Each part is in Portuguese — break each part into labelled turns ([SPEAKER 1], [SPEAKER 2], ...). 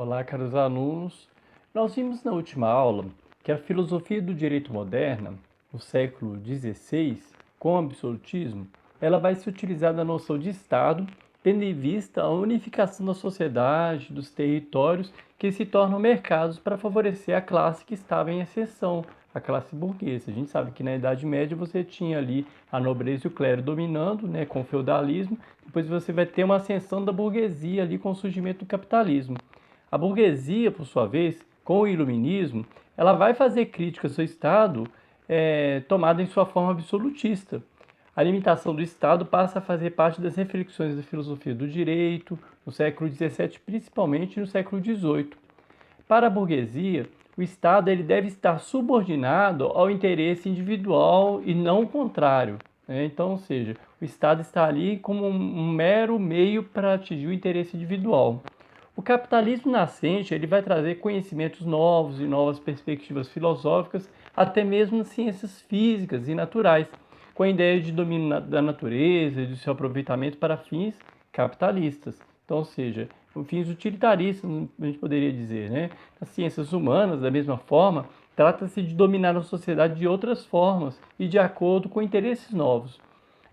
[SPEAKER 1] Olá, caros alunos. Nós vimos na última aula que a filosofia do direito moderna, no século XVI, com o absolutismo, ela vai se utilizar da noção de Estado, tendo em vista a unificação da sociedade, dos territórios, que se tornam mercados para favorecer a classe que estava em ascensão, a classe burguesa. A gente sabe que na Idade Média você tinha ali a nobreza e o clero dominando, né, com o feudalismo, depois você vai ter uma ascensão da burguesia ali com o surgimento do capitalismo. A burguesia, por sua vez, com o iluminismo, ela vai fazer críticas ao Estado tomado em sua forma absolutista. A limitação do Estado passa a fazer parte das reflexões da filosofia do direito, no século XVII, principalmente no século XVIII. Para a burguesia, o Estado ele deve estar subordinado ao interesse individual e não o contrário. Então, ou seja, o Estado está ali como um mero meio para atingir o interesse individual. O capitalismo nascente ele vai trazer conhecimentos novos e novas perspectivas filosóficas, até mesmo nas ciências físicas e naturais, com a ideia de domínio da natureza e de seu aproveitamento para fins capitalistas. Então, ou seja, fins utilitaristas, a gente poderia dizer, né? As ciências humanas, da mesma forma, trata-se de dominar a sociedade de outras formas e de acordo com interesses novos.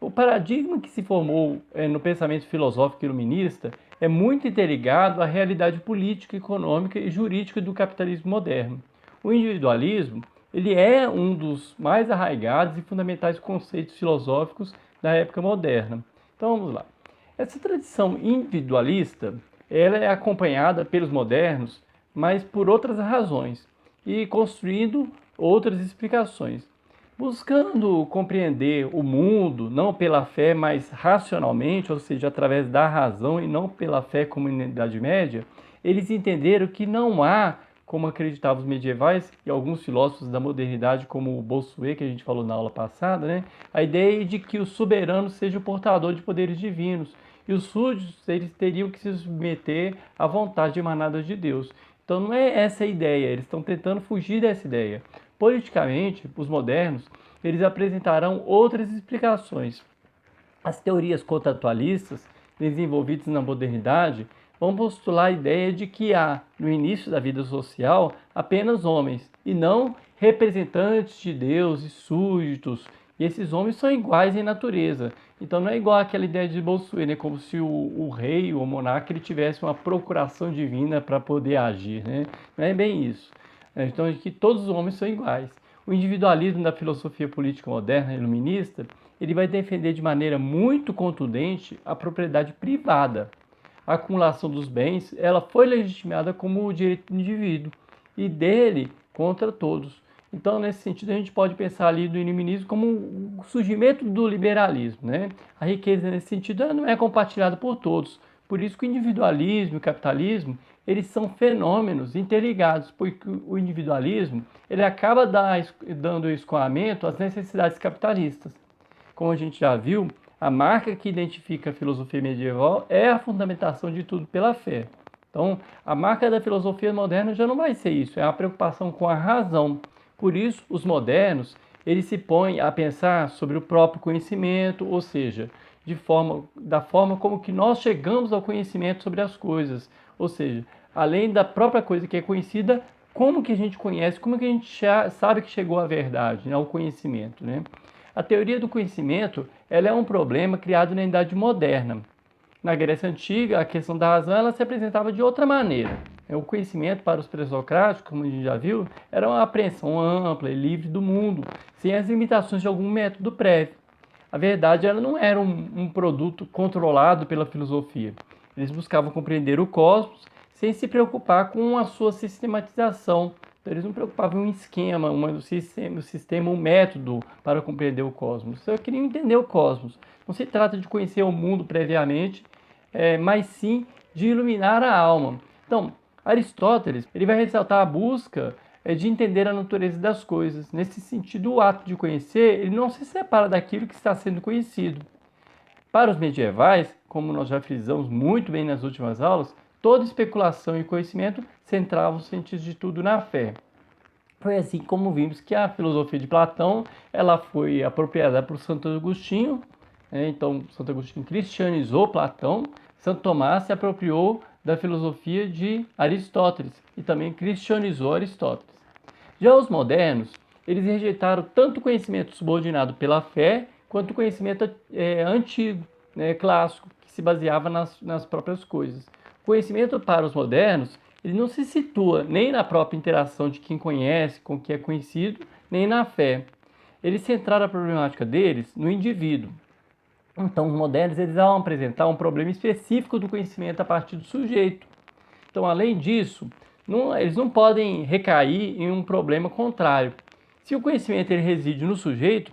[SPEAKER 1] O paradigma que se formou no pensamento filosófico iluminista é muito interligado à realidade política, econômica e jurídica do capitalismo moderno. O individualismo ele é um dos mais arraigados e fundamentais conceitos filosóficos da época moderna. Então vamos lá. Essa tradição individualista ela é acompanhada pelos modernos, mas por outras razões e construindo outras explicações. Buscando compreender o mundo, não pela fé, mas racionalmente, ou seja, através da razão e não pela fé como na Idade Média, eles entenderam que não há, como acreditavam os medievais e alguns filósofos da modernidade, como o Bossuet, que a gente falou na aula passada, né, a ideia de que o soberano seja o portador de poderes divinos e os súditos eles teriam que se submeter à vontade emanada de Deus. Então não é essa a ideia, eles estão tentando fugir dessa ideia. Politicamente, os modernos, eles apresentarão outras explicações. As teorias contratualistas, desenvolvidas na modernidade, vão postular a ideia de que há, no início da vida social, apenas homens, e não representantes de Deus e súditos, e esses homens são iguais em natureza. Então não é igual aquela ideia de Bossuet, né? Como se o rei ou o monarca ele tivesse uma procuração divina para poder agir. Né? Não é bem isso. Então, é que todos os homens são iguais. O individualismo da filosofia política moderna iluminista, ele vai defender de maneira muito contundente a propriedade privada. A acumulação dos bens, ela foi legitimada como o direito do indivíduo e dele contra todos. Então, nesse sentido, a gente pode pensar ali do iluminismo como o surgimento do liberalismo, né? A riqueza, nesse sentido, ela não é compartilhada por todos. Por isso que o individualismo e o capitalismo, eles são fenômenos interligados, porque o individualismo ele acaba dando escoamento às necessidades capitalistas. Como a gente já viu, a marca que identifica a filosofia medieval é a fundamentação de tudo pela fé. Então, a marca da filosofia moderna já não vai ser isso, é a preocupação com a razão. Por isso, os modernos, eles se põem a pensar sobre o próprio conhecimento, ou seja, da forma como que nós chegamos ao conhecimento sobre as coisas. Ou seja, além da própria coisa que é conhecida, como que a gente conhece, como que a gente sabe que chegou à verdade, né, ao conhecimento. Né? A teoria do conhecimento ela é um problema criado na Idade Moderna. Na Grécia Antiga, a questão da razão ela se apresentava de outra maneira. O conhecimento para os pré-socráticos, como a gente já viu, era uma apreensão ampla e livre do mundo, sem as limitações de algum método prévio. A verdade ela não era um produto controlado pela filosofia. Eles buscavam compreender o cosmos sem se preocupar com a sua sistematização. Então, eles não preocupavam em um esquema, um sistema, um método para compreender o cosmos. Só queriam entender o cosmos. Não se trata de conhecer o mundo previamente, mas sim de iluminar a alma. Então, Aristóteles ele vai ressaltar a busca de entender a natureza das coisas. Nesse sentido, o ato de conhecer ele não se separa daquilo que está sendo conhecido. Para os medievais, como nós já frisamos muito bem nas últimas aulas, toda especulação e conhecimento centravam-se antes de tudo na fé. Foi assim como vimos que a filosofia de Platão ela foi apropriada por Santo Agostinho. Então, Santo Agostinho cristianizou Platão, Santo Tomás se apropriou da filosofia de Aristóteles e também cristianizou Aristóteles. Já os modernos, eles rejeitaram tanto o conhecimento subordinado pela fé, quanto o conhecimento antigo, né, clássico, que se baseava nas próprias coisas. O conhecimento para os modernos, ele não se situa nem na própria interação de quem conhece com o que é conhecido, nem na fé. Eles centraram a problemática deles no indivíduo. Então, os modernos eles vão apresentar um problema específico do conhecimento a partir do sujeito. Então, além disso, eles não podem recair em um problema contrário. Se o conhecimento ele reside no sujeito,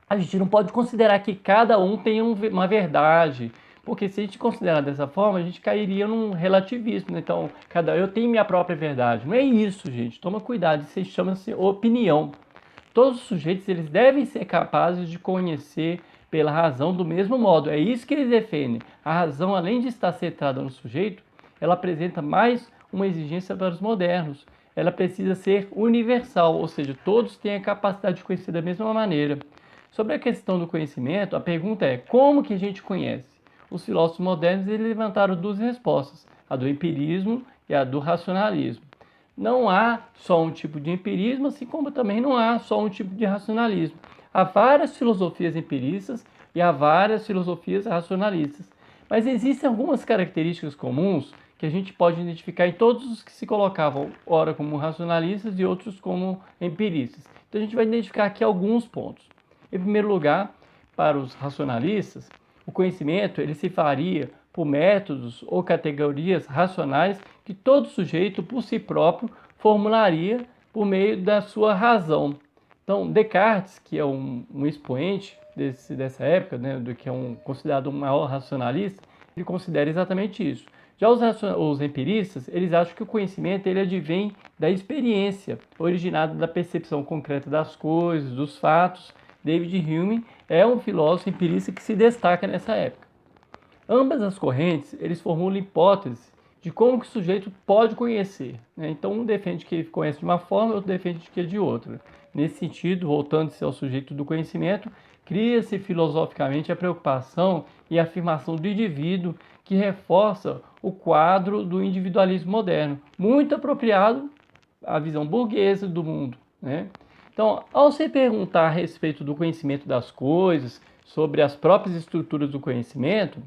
[SPEAKER 1] a gente não pode considerar que cada um tem uma verdade, porque se a gente considerar dessa forma, a gente cairia num relativismo. Então, eu tenho minha própria verdade. Não é isso, gente. Toma cuidado, isso chama-se opinião. Todos os sujeitos eles devem ser capazes de conhecer pela razão do mesmo modo. É isso que eles defendem. A razão, além de estar centrada no sujeito, ela apresenta mais uma exigência para os modernos. Ela precisa ser universal, ou seja, todos têm a capacidade de conhecer da mesma maneira. Sobre a questão do conhecimento, a pergunta é: como que a gente conhece? Os filósofos modernos eles levantaram duas respostas, a do empirismo e a do racionalismo. Não há só um tipo de empirismo, assim como também não há só um tipo de racionalismo. Há várias filosofias empiristas e há várias filosofias racionalistas. Mas existem algumas características comuns que a gente pode identificar em todos os que se colocavam, ora como racionalistas e outros como empiristas. Então a gente vai identificar aqui alguns pontos. Em primeiro lugar, para os racionalistas, o conhecimento ele se faria por métodos ou categorias racionais que todo sujeito, por si próprio, formularia por meio da sua razão. Então, Descartes, que é um expoente dessa época, né, do que é considerado o maior racionalista, ele considera exatamente isso. Já os empiristas, eles acham que o conhecimento ele advém da experiência, originado da percepção concreta das coisas, dos fatos. David Hume é um filósofo empirista que se destaca nessa época. Ambas as correntes, eles formulam hipóteses de como que o sujeito pode conhecer, né? Então, um defende que ele conhece de uma forma, outro defende que é de outra. Nesse sentido, voltando-se ao sujeito do conhecimento, cria-se filosoficamente a preocupação e a afirmação do indivíduo que reforça o quadro do individualismo moderno, muito apropriado à visão burguesa do mundo, né? Então, ao se perguntar a respeito do conhecimento das coisas, sobre as próprias estruturas do conhecimento,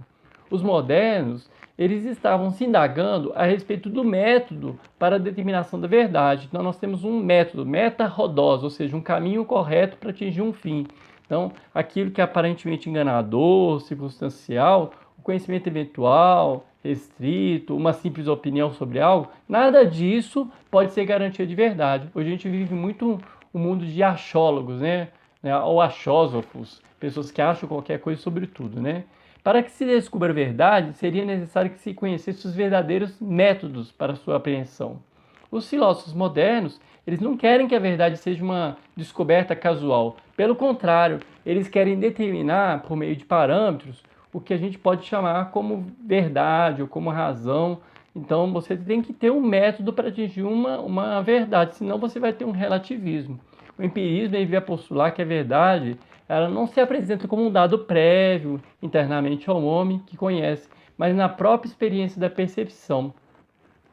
[SPEAKER 1] os modernos, eles estavam se indagando a respeito do método para a determinação da verdade. Então, nós temos um método, meta-rodós, ou seja, um caminho correto para atingir um fim. Então, aquilo que é aparentemente enganador, circunstancial, o conhecimento eventual, restrito, uma simples opinião sobre algo, nada disso pode ser garantia de verdade. Hoje a gente vive muito um mundo de achólogos, né? Ou achósofos, pessoas que acham qualquer coisa sobre tudo, né? Para que se descubra a verdade, seria necessário que se conhecesse os verdadeiros métodos para sua apreensão. Os filósofos modernos, eles não querem que a verdade seja uma descoberta casual. Pelo contrário, eles querem determinar, por meio de parâmetros, o que a gente pode chamar como verdade ou como razão. Então, você tem que ter um método para atingir uma verdade, senão você vai ter um relativismo. O empirismo ele vai postular que a verdade ela não se apresenta como um dado prévio internamente ao homem que conhece, mas na própria experiência da percepção.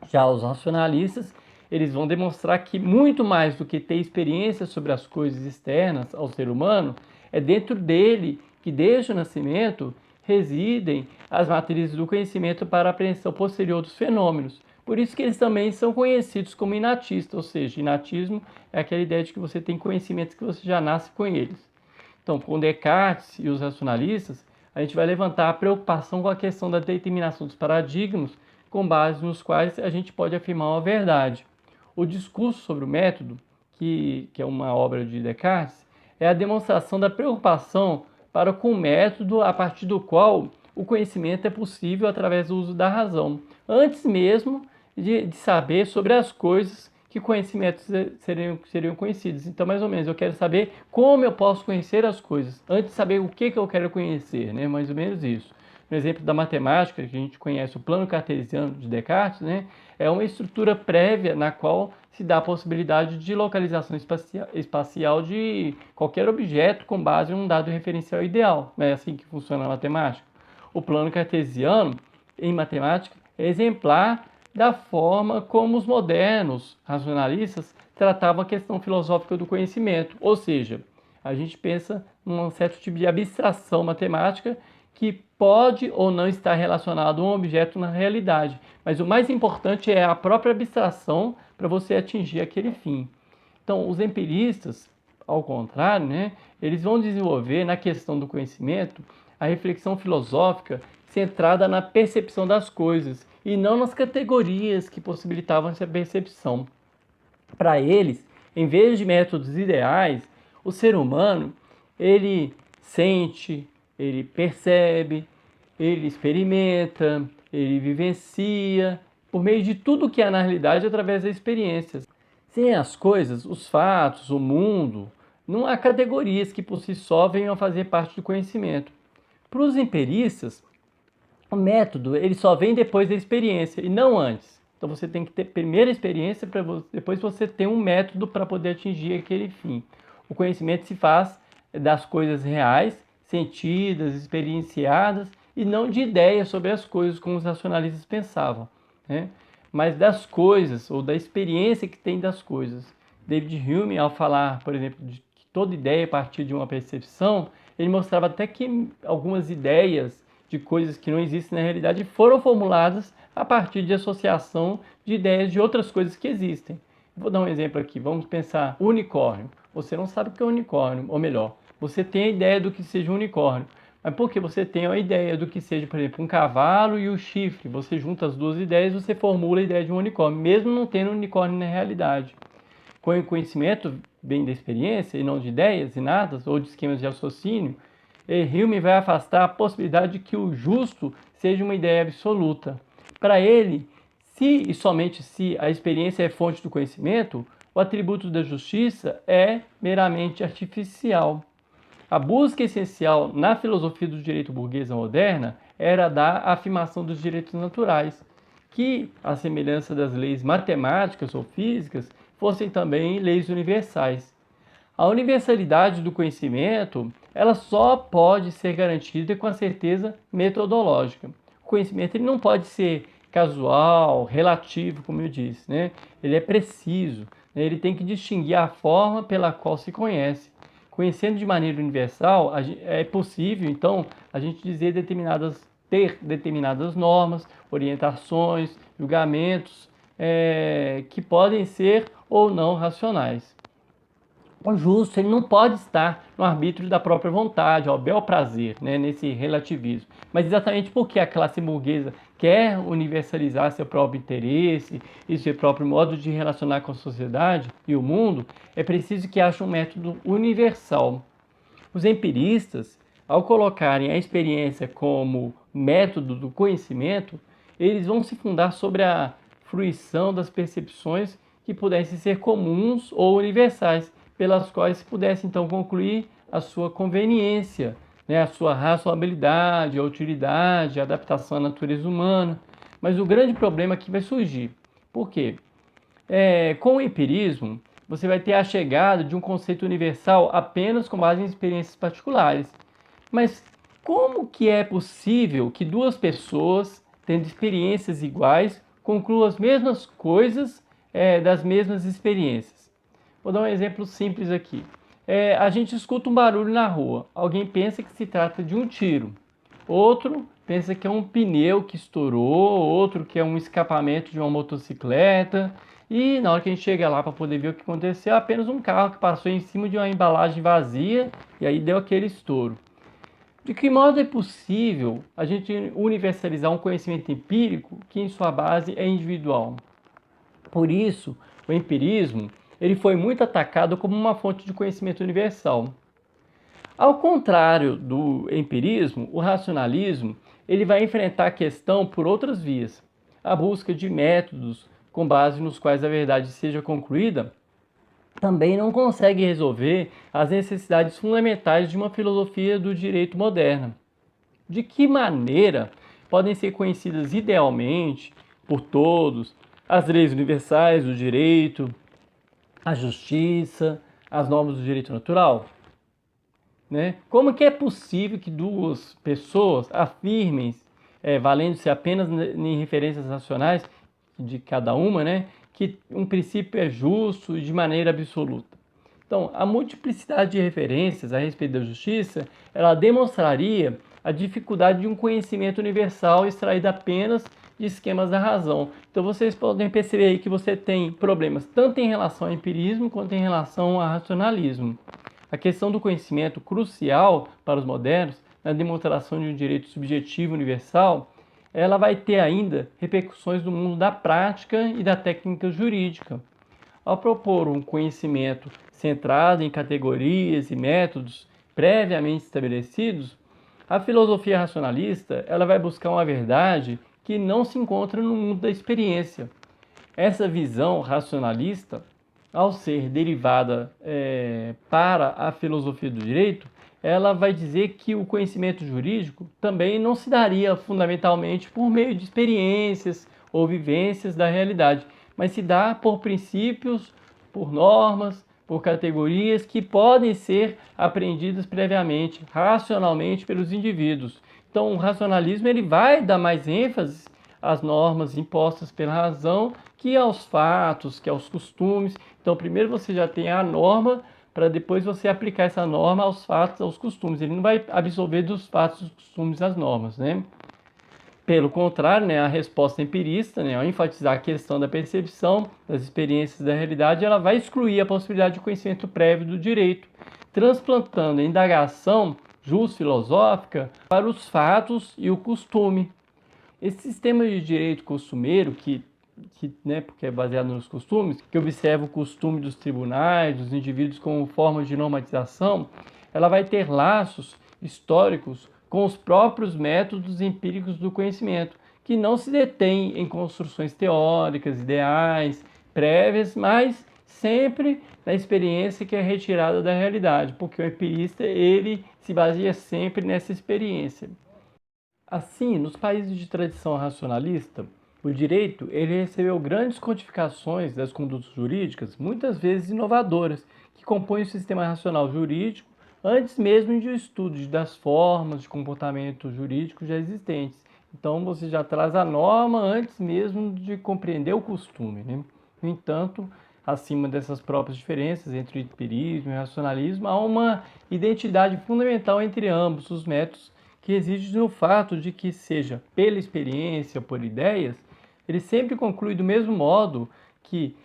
[SPEAKER 1] Já os racionalistas, eles vão demonstrar que muito mais do que ter experiência sobre as coisas externas ao ser humano, é dentro dele que desde o nascimento residem as matrizes do conhecimento para a apreensão posterior dos fenômenos. Por isso que eles também são conhecidos como inatistas, ou seja, inatismo é aquela ideia de que você tem conhecimentos que você já nasce com eles. Então, com Descartes e os racionalistas, a gente vai levantar a preocupação com a questão da determinação dos paradigmas, com base nos quais a gente pode afirmar uma verdade. O discurso sobre o método, que é uma obra de Descartes, é a demonstração da preocupação para com o método a partir do qual o conhecimento é possível através do uso da razão, antes mesmo de saber sobre as coisas que conhecimentos seriam conhecidos. Então, mais ou menos, eu quero saber como eu posso conhecer as coisas, antes de saber o que eu quero conhecer, né? Mais ou menos isso. No exemplo da matemática, que a gente conhece o plano cartesiano de Descartes, né? É uma estrutura prévia na qual se dá a possibilidade de localização espacial de qualquer objeto com base em um dado referencial ideal. É assim que funciona a matemática. O plano cartesiano, em matemática, exemplar da forma como os modernos racionalistas tratavam a questão filosófica do conhecimento. Ou seja, a gente pensa num certo tipo de abstração matemática que pode ou não estar relacionado a um objeto na realidade. Mas o mais importante é a própria abstração para você atingir aquele fim. Então, os empiristas, ao contrário, né, eles vão desenvolver na questão do conhecimento a reflexão filosófica centrada na percepção das coisas e não nas categorias que possibilitavam essa percepção. Para eles, em vez de métodos ideais, o ser humano, ele sente, ele percebe, ele experimenta, ele vivencia, por meio de tudo que é na realidade através das experiências. Sem as coisas, os fatos, o mundo, não há categorias que por si só venham a fazer parte do conhecimento. Para os empiristas, o método ele só vem depois da experiência e não antes. Então você tem que ter primeiro a experiência para depois você ter um método para poder atingir aquele fim. O conhecimento se faz das coisas reais, sentidas, experienciadas e não de ideias sobre as coisas como os racionalistas pensavam, né? Mas das coisas ou da experiência que tem das coisas. David Hume, ao falar, por exemplo, de que toda ideia partir de uma percepção, ele mostrava até que algumas ideias de coisas que não existem na realidade foram formuladas a partir de associação de ideias de outras coisas que existem. Vou dar um exemplo aqui. Vamos pensar unicórnio. Você não sabe o que é unicórnio, ou melhor, você tem a ideia do que seja um unicórnio. Mas porque você tem a ideia do que seja, por exemplo, um cavalo e o chifre, você junta as duas ideias, você formula a ideia de um unicórnio, mesmo não tendo um unicórnio na realidade. Com o conhecimento vem da experiência e não de ideias e nada, ou de esquemas de raciocínio, Hume vai afastar a possibilidade de que o justo seja uma ideia absoluta. Para ele, se e somente se a experiência é fonte do conhecimento, o atributo da justiça é meramente artificial. A busca essencial na filosofia do direito burguesa moderna era da afirmação dos direitos naturais, que, à semelhança das leis matemáticas ou físicas, fossem também leis universais. A universalidade do conhecimento, ela só pode ser garantida com a certeza metodológica. O conhecimento ele não pode ser casual, relativo, como eu disse, né? Ele é preciso, né? Ele tem que distinguir a forma pela qual se conhece. Conhecendo de maneira universal, é possível, então, a gente dizer ter determinadas normas, orientações, julgamentos, que podem ser ou não racionais. O justo ele não pode estar no arbítrio da própria vontade, ao bel prazer, né, nesse relativismo. Mas exatamente porque a classe burguesa quer universalizar seu próprio interesse e seu próprio modo de relacionar com a sociedade e o mundo, é preciso que haja um método universal. Os empiristas, ao colocarem a experiência como método do conhecimento, eles vão se fundar sobre a fruição das percepções que pudessem ser comuns ou universais, pelas quais se pudesse então concluir a sua conveniência, né, a sua razoabilidade, a utilidade, a adaptação à natureza humana. Mas o grande problema aqui vai surgir. Por quê? Com o empirismo, você vai ter a chegada de um conceito universal apenas com base em experiências particulares. Mas como que é possível que duas pessoas, tendo experiências iguais, concluam as mesmas coisas das mesmas experiências? Vou dar um exemplo simples aqui. A gente escuta um barulho na rua. Alguém pensa que se trata de um tiro. Outro pensa que é um pneu que estourou. Outro que é um escapamento de uma motocicleta. E na hora que a gente chega lá para poder ver o que aconteceu, é apenas um carro que passou em cima de uma embalagem vazia e aí deu aquele estouro. De que modo é possível a gente universalizar um conhecimento empírico que em sua base é individual? Por isso, o empirismo ele foi muito atacado como uma fonte de conhecimento universal. Ao contrário do empirismo, o racionalismo ele vai enfrentar a questão por outras vias. A busca de métodos com base nos quais a verdade seja concluída também não consegue resolver as necessidades fundamentais de uma filosofia do direito moderna. De que maneira podem ser conhecidas idealmente por todos as leis universais do direito, a justiça, as normas do direito natural? Né? Como que é possível que duas pessoas afirmem valendo-se apenas em referências racionais de cada uma, né, que um princípio é justo e de maneira absoluta. Então, a multiplicidade de referências a respeito da justiça, ela demonstraria a dificuldade de um conhecimento universal extraído apenas de esquemas da razão. Então, vocês podem perceber aí que você tem problemas tanto em relação ao empirismo quanto em relação ao racionalismo. A questão do conhecimento crucial para os modernos na demonstração de um direito subjetivo universal, ela vai ter ainda repercussões no mundo da prática e da técnica jurídica. Ao propor um conhecimento centrado em categorias e métodos previamente estabelecidos, a filosofia racionalista ela vai buscar uma verdade que não se encontra no mundo da experiência. Essa visão racionalista, ao ser derivada para a filosofia do direito, ela vai dizer que o conhecimento jurídico também não se daria fundamentalmente por meio de experiências ou vivências da realidade, mas se dá por princípios, por normas, por categorias que podem ser aprendidas previamente, racionalmente pelos indivíduos. Então, o racionalismo ele vai dar mais ênfase às normas impostas pela razão que aos fatos, que aos costumes. Então, primeiro você já tem a norma, para depois você aplicar essa norma aos fatos, aos costumes. Ele não vai absorver dos fatos, dos costumes, as normas, né? Pelo contrário, né, a resposta empirista, né, ao enfatizar a questão da percepção, das experiências da realidade, ela vai excluir a possibilidade de conhecimento prévio do direito, transplantando a indagação jus-filosófica para os fatos e o costume. Esse sistema de direito costumeiro, né, porque é baseado nos costumes, que observa o costume dos tribunais, dos indivíduos como forma de normatização, ela vai ter laços históricos com os próprios métodos empíricos do conhecimento, que não se detêm em construções teóricas, ideais, prévias, mas sempre na experiência que é retirada da realidade, porque o empirista ele se baseia sempre nessa experiência. Assim, nos países de tradição racionalista, o direito ele recebeu grandes codificações das condutas jurídicas, muitas vezes inovadoras, que compõem o sistema racional jurídico antes mesmo de um estudo das formas de comportamento jurídico já existentes. Então, você já traz a norma antes mesmo de compreender o costume, né? No entanto, acima dessas próprias diferenças entre o empirismo e o racionalismo, há uma identidade fundamental entre ambos os métodos, que reside no fato de que, seja pela experiência ou por ideias, ele sempre conclui do mesmo modo que,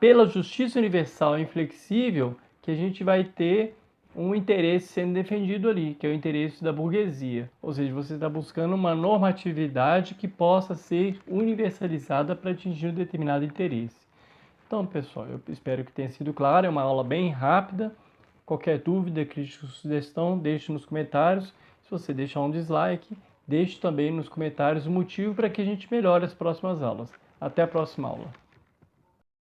[SPEAKER 1] pela justiça universal e inflexível, que a gente vai ter um interesse sendo defendido ali, que é o interesse da burguesia. Ou seja, você está buscando uma normatividade que possa ser universalizada para atingir um determinado interesse. Então, pessoal, eu espero que tenha sido claro. É uma aula bem rápida. Qualquer dúvida, crítica ou sugestão, deixe nos comentários. Se você deixar um dislike, deixe também nos comentários o motivo para que a gente melhore as próximas aulas. Até a próxima aula.